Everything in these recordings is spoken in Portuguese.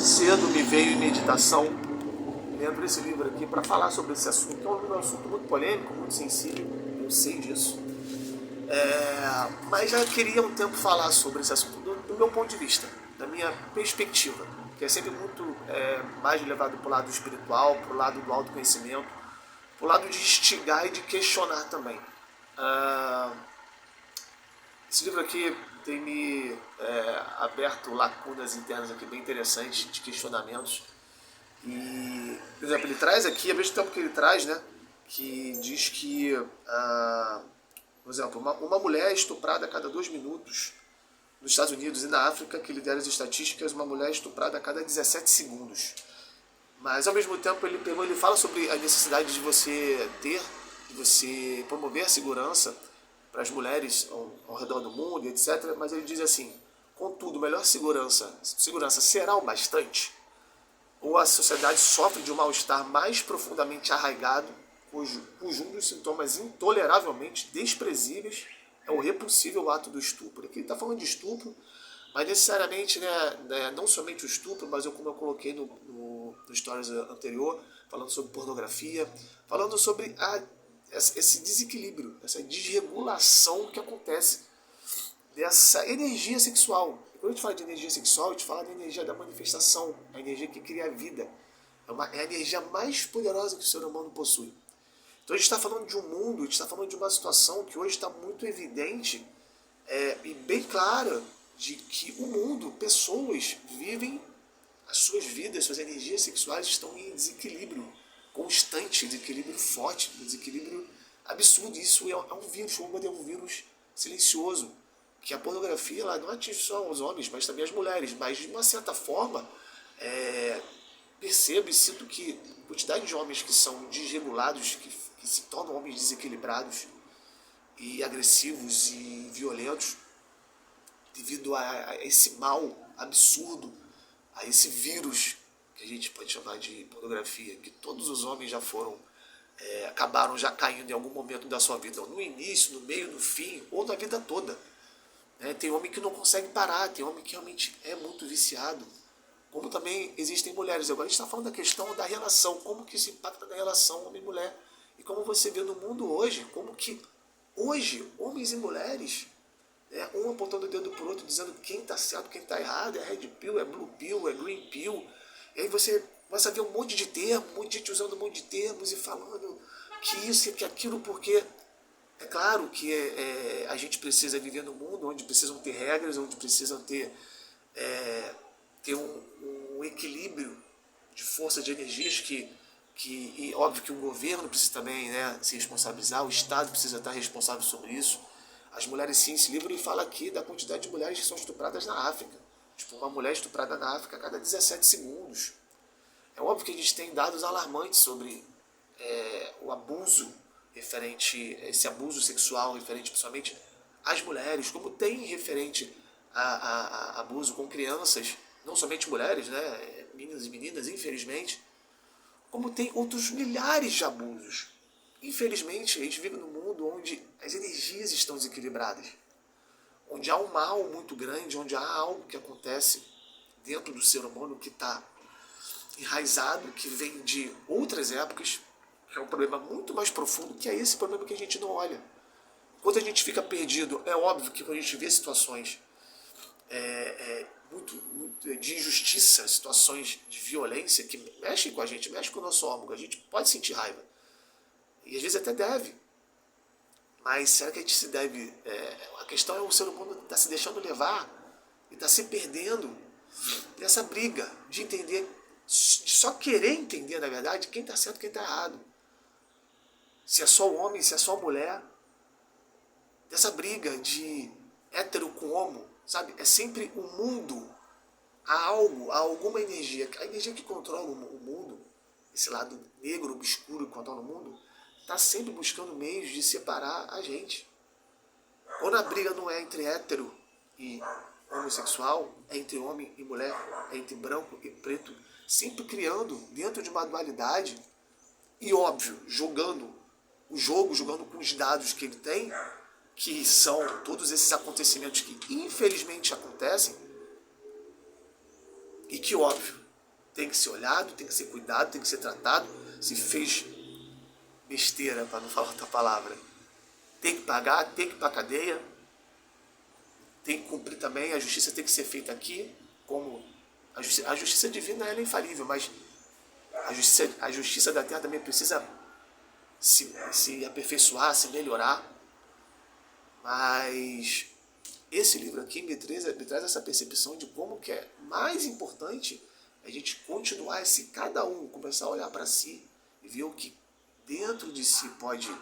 cedo me veio em meditação, lendo esse livro aqui, para falar sobre esse assunto. É um assunto muito polêmico, muito sensível, eu sei disso. Mas já queria há um tempo falar sobre esse assunto do meu ponto de vista, da minha perspectiva, que é sempre muito mais levado para o lado espiritual, para o lado do autoconhecimento, para o lado de instigar e de questionar também. Esse livro aqui tem me aberto lacunas internas aqui bem interessantes de questionamentos. E, por exemplo, ele traz aqui, ao mesmo tempo que ele traz, né, que diz que, por exemplo, uma mulher é estuprada a cada 2 minutos nos Estados Unidos, e na África, que lidera as estatísticas, uma mulher é estuprada a cada 17 segundos. Mas, ao mesmo tempo, ele fala sobre a necessidade de você promover a segurança para as mulheres ao redor do mundo, etc. Mas ele diz assim: contudo, melhor segurança será o bastante? Ou a sociedade sofre de um mal-estar mais profundamente arraigado, cujo um dos sintomas intoleravelmente desprezíveis é o repulsível ato do estupro? Aqui ele está falando de estupro, mas necessariamente, não somente o estupro, mas como eu coloquei no stories anterior, falando sobre pornografia, falando sobre esse desequilíbrio, essa desregulação que acontece dessa energia sexual. E quando a gente fala de energia sexual, a gente fala da energia da manifestação, a energia que cria a vida. É a energia mais poderosa que o ser humano possui. Então a gente está falando de um mundo, a gente está falando de uma situação que hoje está muito evidente e bem clara de que o mundo, pessoas vivem as suas vidas, suas energias sexuais estão em desequilíbrio constante, desequilíbrio forte, desequilíbrio absurdo. Isso é um vírus, é um vírus silencioso, que a pornografia ela não atinge só os homens, mas também as mulheres. Mas, de uma certa forma, percebo e sinto que a quantidade de homens que são desregulados, que se tornam homens desequilibrados e agressivos e violentos, devido a esse mal absurdo, a esse vírus que a gente pode chamar de pornografia, que todos os homens já foram, acabaram já caindo em algum momento da sua vida, no início, no meio, no fim, ou na vida toda. Tem homem que não consegue parar, tem homem que realmente é muito viciado, como também existem mulheres. Agora a gente está falando da questão da relação, como que isso impacta na relação homem-mulher, e como você vê no mundo hoje, como que hoje homens e mulheres, um apontando o dedo pro outro, dizendo quem está certo, quem está errado, é red pill, é blue pill, é green pill. E aí você começa a ver um monte de termos, um monte de gente usando um monte de termos e falando que isso e que aquilo, porque é claro que a gente precisa viver num mundo onde precisam ter regras, onde precisam ter um equilíbrio de força, de energias e óbvio que o governo precisa também se responsabilizar, o Estado precisa estar responsável sobre isso. As mulheres, sim, esse livro fala aqui da quantidade de mulheres que são estupradas na África. Tipo, uma mulher estuprada na África a cada 17 segundos. É óbvio que a gente tem dados alarmantes sobre o abuso esse abuso sexual referente principalmente às mulheres, como tem referente a abuso com crianças, não somente mulheres, meninas e meninas, infelizmente, como tem outros milhares de abusos. Infelizmente, a gente vive num mundo onde as energias estão desequilibradas, onde há um mal muito grande, onde há algo que acontece dentro do ser humano que está enraizado, que vem de outras épocas, que é um problema muito mais profundo, que é esse problema que a gente não olha. Quando a gente fica perdido, é óbvio que quando a gente vê situações muito de injustiça, situações de violência que mexem com a gente, mexem com o nosso âmago, a gente pode sentir raiva. E às vezes até deve. Mas será que a gente se deve... a questão é o ser humano está se deixando levar e está se perdendo nessa briga de entender, de só querer entender, na verdade, quem está certo e quem está errado. Se é só o homem, se é só a mulher. Dessa briga de hétero com homo, sabe? É sempre o mundo. Há alguma energia. A energia que controla o mundo, esse lado negro, obscuro que controla o mundo, está sempre buscando meios de separar a gente. Quando a briga não é entre hétero e homossexual, é entre homem e mulher, é entre branco e preto, sempre criando dentro de uma dualidade e, óbvio, jogando com os dados que ele tem, que são todos esses acontecimentos que infelizmente acontecem e que, óbvio, tem que ser olhado, tem que ser cuidado, tem que ser tratado. Se fez besteira, para não falar outra palavra, tem que pagar, tem que ir para a cadeia, tem que cumprir também, a justiça tem que ser feita aqui, como a justiça divina ela é infalível, mas a justiça da terra também precisa se aperfeiçoar, se melhorar. Mas esse livro aqui me traz essa percepção de como que é mais importante a gente continuar, se cada um começar a olhar para si e ver o que dentro de si pode,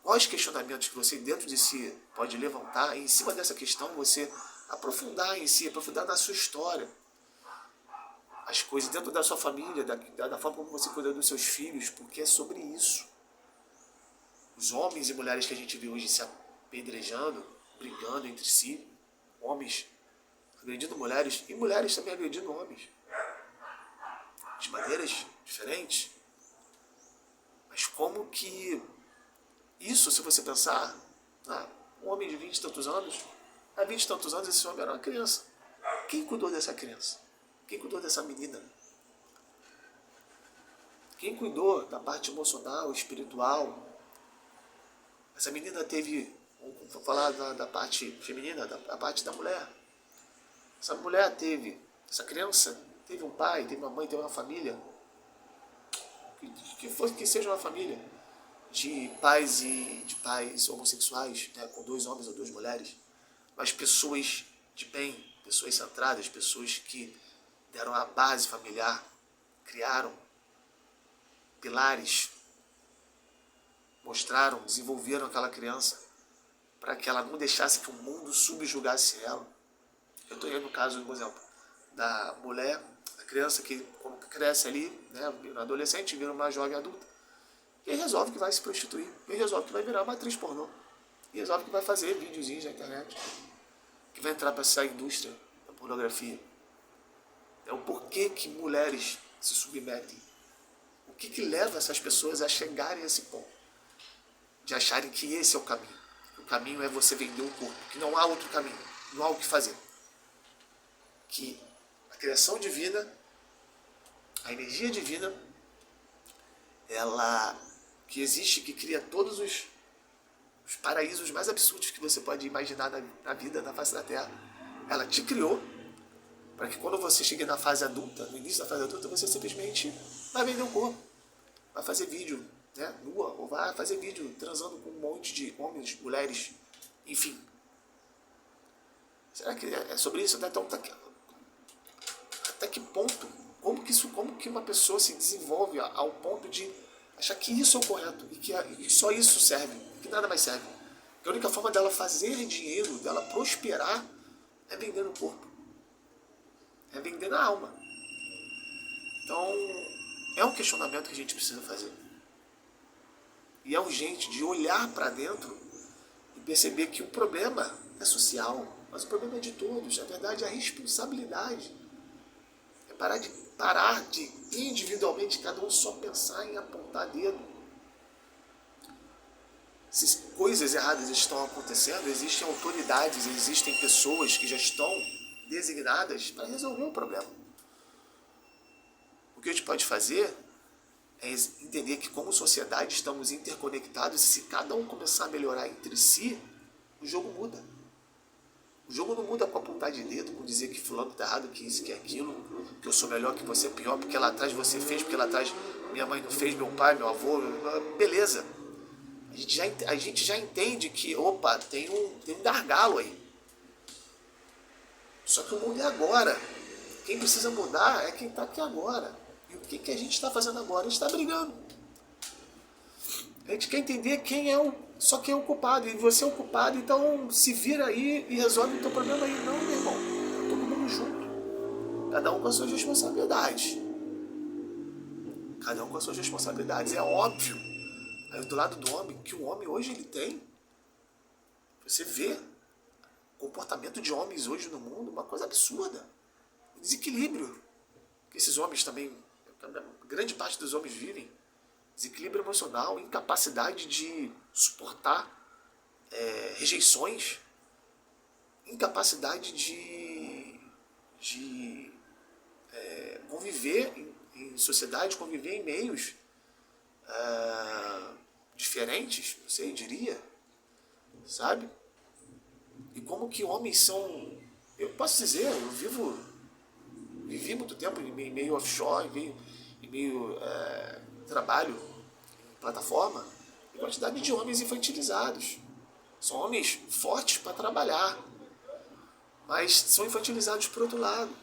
quais questionamentos que você dentro de si pode levantar, e em cima dessa questão você aprofundar em si, aprofundar na sua história, as coisas dentro da sua família, da forma como você cuida dos seus filhos, porque é sobre isso. Os homens e mulheres que a gente vê hoje se apedrejando, brigando entre si, homens agredindo mulheres e mulheres também agredindo homens, de maneiras diferentes. Mas como que isso, se você pensar, um homem de 20 e tantos anos, há 20 e tantos anos esse homem era uma criança. Quem cuidou dessa criança? Quem cuidou dessa menina? Quem cuidou da parte emocional, espiritual? Essa menina teve, vou falar da parte feminina, da parte da mulher. Essa mulher teve, essa criança teve um pai, teve uma mãe, teve uma família. Que seja uma família de pais homossexuais, né, com 2 homens ou 2 mulheres, mas pessoas de bem, pessoas centradas, pessoas que deram a base familiar, criaram pilares, mostraram, desenvolveram aquela criança para que ela não deixasse que o mundo subjugasse ela. Eu estou aí no caso, por exemplo, da mulher, da criança que quando cresce ali, né, na adolescente, vira uma jovem adulta, e aí resolve que vai se prostituir, e aí resolve que vai virar uma atriz pornô, e resolve que vai fazer videozinhos na internet, que vai entrar para essa indústria da pornografia. É o porquê que mulheres se submetem. O que leva essas pessoas a chegarem a esse ponto? De acharem que esse é o caminho. O caminho é você vender um corpo, que não há outro caminho, não há o que fazer. Que a criação divina, a energia divina, ela que existe, que cria todos os paraísos mais absurdos que você pode imaginar na vida, na face da Terra, ela te criou para que quando você chegue na fase adulta, no início da fase adulta, você simplesmente vai vender um corpo, vai fazer vídeo, né, nua, ou vai fazer vídeo transando com um monte de homens, mulheres, enfim. Será que é sobre isso? Então, até que ponto? Como que uma pessoa se desenvolve ao ponto de achar que isso é o correto e que só isso serve, que nada mais serve? Que a única forma dela fazer dinheiro, dela prosperar, é vendendo o corpo, é vendendo a alma. Então, é um questionamento que a gente precisa fazer. E é urgente de olhar para dentro e perceber que o problema é social, mas o problema é de todos. Na verdade, a responsabilidade é parar de individualmente cada um só pensar em apontar dedo. Se coisas erradas estão acontecendo, existem autoridades, existem pessoas que já estão designadas para resolver o problema. O que a gente pode fazer é entender que como sociedade estamos interconectados e se cada um começar a melhorar entre si, o jogo muda. O jogo não muda com apontar de dedo, com dizer que fulano está errado, que isso, que aquilo, que eu sou melhor, que você é pior, porque lá atrás você fez, porque lá atrás minha mãe não fez, meu pai, meu avô, beleza. A gente já entende que, opa, tem um gargalo aí. Só que o mundo é agora. Quem precisa mudar é quem está aqui agora. E o que a gente está fazendo agora? A gente está brigando. A gente quer entender quem é só quem é o culpado. E você é o culpado, então se vira aí e resolve o teu problema aí. Não, meu irmão. Tá todo mundo junto. Cada um com as suas responsabilidades. Cada um com as suas responsabilidades. É óbvio. Aí do lado do homem, que o homem hoje ele tem. Você vê o comportamento de homens hoje no mundo, uma coisa absurda. O desequilíbrio que esses homens também, grande parte dos homens vivem. Desequilíbrio emocional, incapacidade de suportar rejeições, incapacidade de em sociedade, conviver em meios diferentes, não sei, diria, sabe? E como que homens são... Eu posso dizer, eu vivi muito tempo em meio offshore, em meio trabalho em plataforma, e quantidade de homens infantilizados. São homens fortes para trabalhar, mas são infantilizados por outro lado.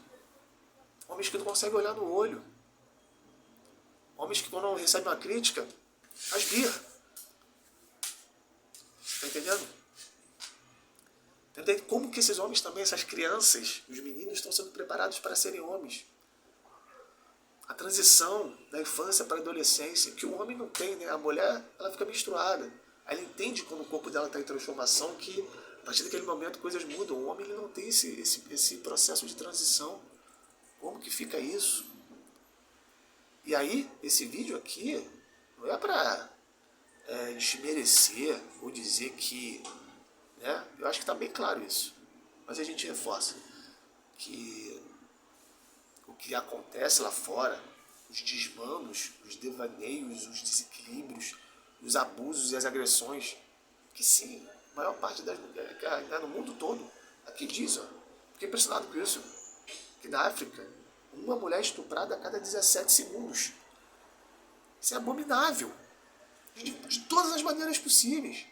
Homens que não conseguem olhar no olho. Homens que quando recebem uma crítica, asbirra. Está entendendo? Entende como que esses homens também, essas crianças, os meninos estão sendo preparados para serem homens. A transição da infância para a adolescência, que o homem não tem, né? A mulher, ela fica menstruada. Ela entende quando o corpo dela está em transformação, que a partir daquele momento coisas mudam. O homem ele não tem esse processo de transição. Como que fica isso? E aí, esse vídeo aqui não é para desmerecer ou dizer que... Né? Eu acho que está bem claro isso. Mas a gente reforça que o que acontece lá fora, os desmandos, os devaneios, os desequilíbrios, os abusos e as agressões, que sim, a maior parte das mulheres, no mundo todo, aqui diz, ó, fiquei impressionado com isso, que na África, uma mulher é estuprada a cada 17 segundos. Isso é abominável, de todas as maneiras possíveis.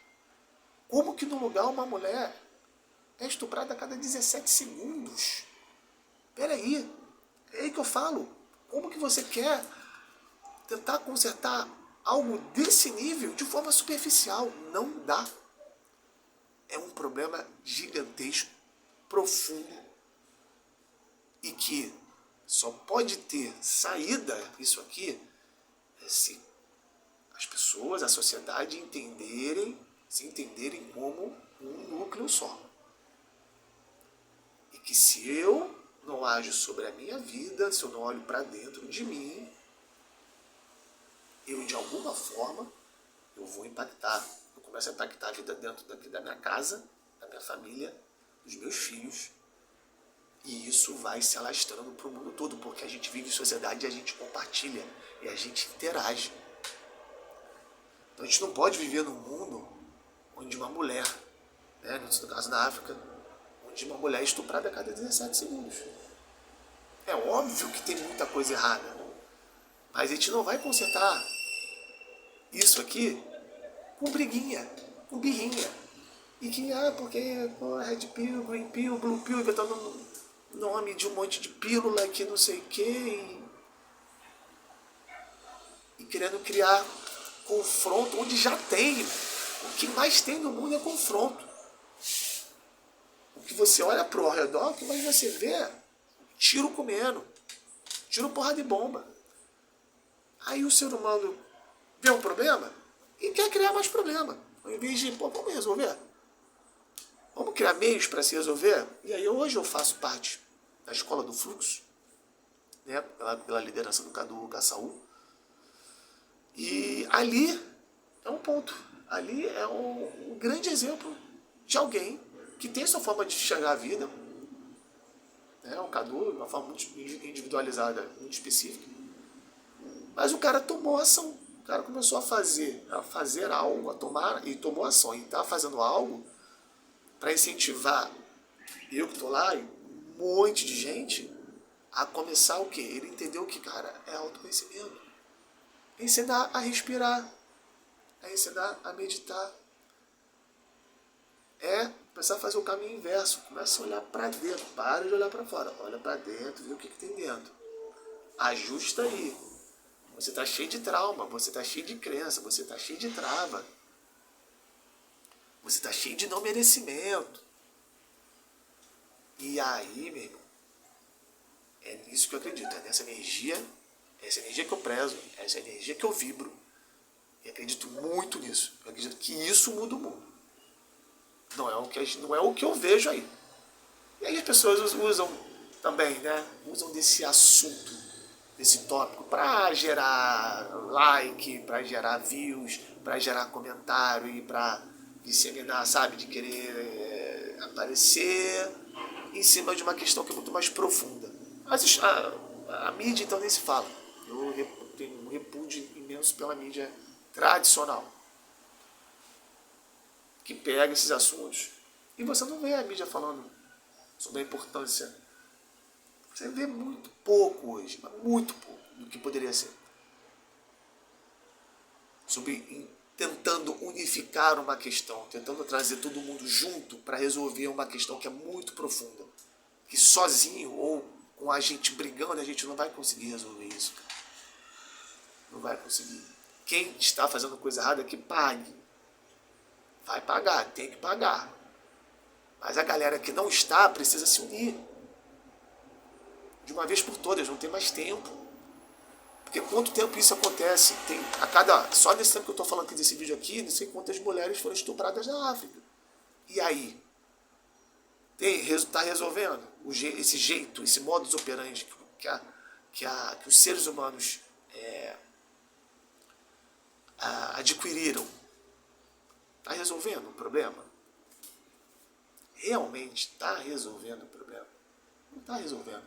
Como que no lugar uma mulher é estuprada a cada 17 segundos? Peraí, é aí que eu falo. Como que você quer tentar consertar algo desse nível de forma superficial? Não dá. É um problema gigantesco, profundo, e que só pode ter saída isso aqui se as pessoas, a sociedade se entenderem como um núcleo só. E que se eu não ajo sobre a minha vida, se eu não olho para dentro de mim, eu de alguma forma eu vou impactar. Eu começo a impactar a vida dentro da minha casa, da minha família, dos meus filhos. E isso vai se alastrando para o mundo todo, porque a gente vive em sociedade e a gente compartilha e a gente interage. Então a gente não pode viver num mundo onde uma mulher, né, no caso na África, onde uma mulher é estuprada a cada 17 segundos. É óbvio que tem muita coisa errada, mas a gente não vai consertar isso aqui com briguinha, com birrinha. E que, porque Red Pill, Green Pill, Blue Pill, inventando nome de um monte de pílula que não sei o que, e querendo criar confronto onde já tem. O que mais tem no mundo é confronto. O que você olha pro redor, o que mais você vê? Tiro comendo. Tiro, porra de bomba. Aí o ser humano vê um problema e quer criar mais problema. Ao invés de, vamos resolver. Vamos criar meios para se resolver. E aí hoje eu faço parte da Escola do Fluxo, né, pela liderança do Cadu Caçaú. E ali é um ponto. Ali é um grande exemplo de alguém que tem sua forma de enxergar a vida. Né? O Cadu, uma forma muito individualizada, muito específica. Mas o cara tomou ação. O cara começou a fazer algo, e tomou ação. E está fazendo algo para incentivar eu que estou lá, e um monte de gente, a começar o quê? Ele entendeu que, cara, é autoconhecimento. Ensinar a respirar. É ensinar a meditar. É começar a fazer o caminho inverso. Começa a olhar para dentro. Para de olhar para fora. Olha para dentro, vê o que tem dentro. Ajusta aí. Você está cheio de trauma. Você está cheio de crença. Você está cheio de trava. Você está cheio de não merecimento. E aí, meu irmão, é nisso que eu acredito. É nessa energia. Essa energia que eu prezo. Essa energia que eu vibro. E acredito muito nisso. Eu acredito que isso muda o mundo. Não é o que eu vejo aí. E aí as pessoas usam também, né? Usam desse assunto, desse tópico, para gerar like, para gerar views, para gerar comentário e para disseminar, sabe? De querer aparecer em cima de uma questão que é muito mais profunda. Mas a mídia então nem se fala. Eu tenho um repúdio imenso pela mídia tradicional, que pega esses assuntos e você não vê a mídia falando sobre a importância. Você vê muito pouco hoje, mas muito pouco do que poderia ser. Tentando unificar uma questão, tentando trazer todo mundo junto para resolver uma questão que é muito profunda. Que sozinho ou com a gente brigando, a gente não vai conseguir resolver isso, cara. Não vai conseguir. Quem está fazendo coisa errada, que pague. Vai pagar, tem que pagar. Mas a galera que não está precisa se unir. De uma vez por todas, não tem mais tempo. Porque quanto tempo isso acontece? Só nesse tempo que eu estou falando aqui desse vídeo aqui, não sei quantas mulheres foram estupradas na África. E aí? Está resolvendo? Esse jeito, esse modus operandi que os seres humanos adquiriram. Está resolvendo o problema? Realmente está resolvendo o problema? Não está resolvendo.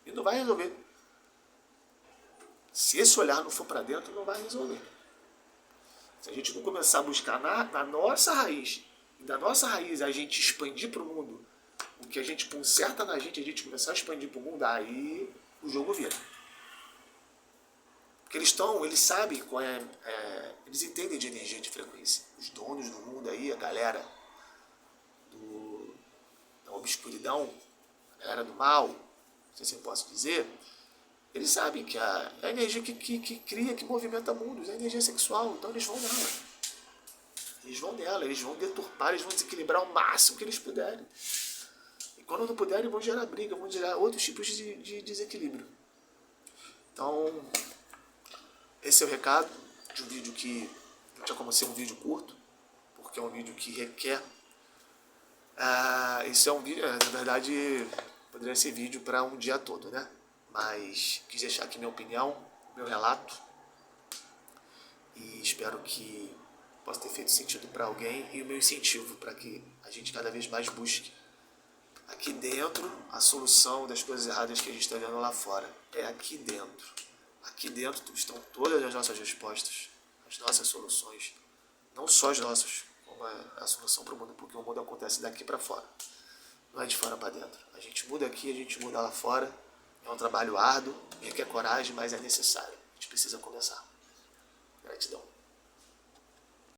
E não vai resolver. Se esse olhar não for para dentro, não vai resolver. Se a gente não começar a buscar na nossa raiz, e da nossa raiz a gente expandir para o mundo, o que a gente conserta na gente, a gente começar a expandir para o mundo, aí o jogo vira. Porque eles sabem qual eles entendem de energia de frequência. Os donos do mundo aí, a galera da obscuridão, a galera do mal, não sei se eu posso dizer, eles sabem que a energia que cria, que movimenta mundos, é a energia sexual, então eles vão nela. Eles vão deturpar, eles vão desequilibrar o máximo que eles puderem. E quando não puderem, vão gerar briga, vão gerar outros tipos de desequilíbrio. Então, esse é o recado de um vídeo que já comecei um vídeo curto, porque é um vídeo que requer. Esse é um vídeo, na verdade, poderia ser vídeo para um dia todo, né? Mas quis deixar aqui minha opinião, meu relato, e espero que possa ter feito sentido para alguém e o meu incentivo para que a gente cada vez mais busque aqui dentro a solução das coisas erradas que a gente está vendo lá fora. É aqui dentro. Aqui dentro estão todas as nossas respostas, as nossas soluções, não só as nossas, como a solução para o mundo, porque o mundo acontece daqui para fora, não é de fora para dentro. A gente muda aqui, a gente muda lá fora. É um trabalho árduo, requer coragem, mas é necessário. A gente precisa começar. Gratidão.